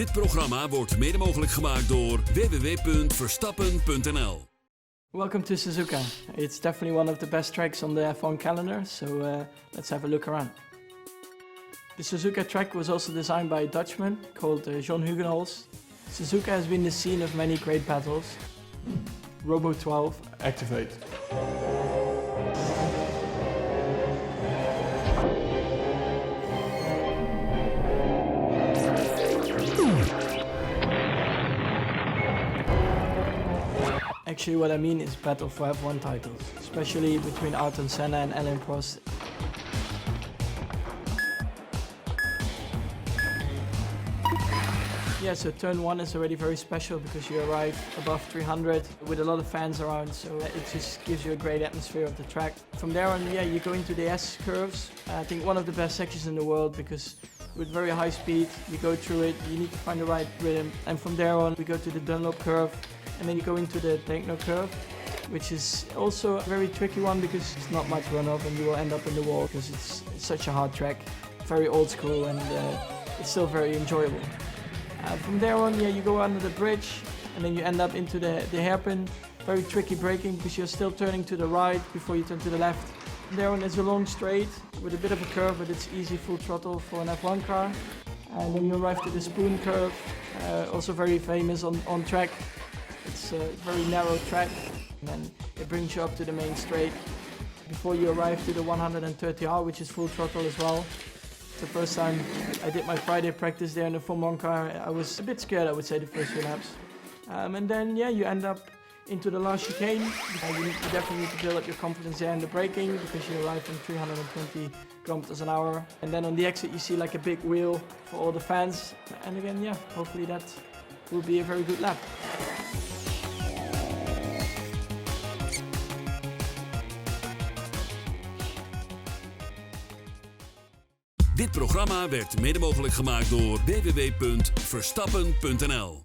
Dit programma wordt mede mogelijk gemaakt door www.Verstappen.nl. Welcome to Suzuka. It's definitely one of the best tracks on the F1 calendar, so let's have a look around. The Suzuka track was also designed by a Dutchman called John Hugenholz. Suzuka has been the scene of many great battles. Robo 12. Activate. Actually, what I mean is battle for F1 titles, especially between Ayrton Senna and Alain Prost. Yeah, so turn 1 is already very special because you arrive above 300 with a lot of fans around, so it just gives you a great atmosphere of the track. From there on, yeah, you go into the S curves. I think one of the best sections in the world because with very high speed, you go through it, you need to find the right rhythm. And from there on, we go to the Dunlop curve, and then you go into the Techno curve, which is also a very tricky one because it's not much runoff and you will end up in the wall because it's such a hard track, very old school, and it's still very enjoyable. From there on, yeah, you go under the bridge and then you end up into the hairpin. Very tricky braking because you're still turning to the right before you turn to the left. From there on, there's a long straight with a bit of a curve, but it's easy full throttle for an F1 car. And then you arrive to the spoon curve, also very famous on track. It's a very narrow track, and then it brings you up to the main straight before you arrive to the 130R, which is full throttle as well. The first time I did my Friday practice there in the Formula 1 car, I was a bit scared, I would say, the first few laps. And then, yeah, you end up into the last chicane. You definitely need to build up your confidence there in the braking because you arrive from 320 kilometers an hour. And then on the exit, you see like a big wheel for all the fans. And again, yeah, hopefully that will be a very good lap. Dit programma werd mede mogelijk gemaakt door www.Verstappen.nl.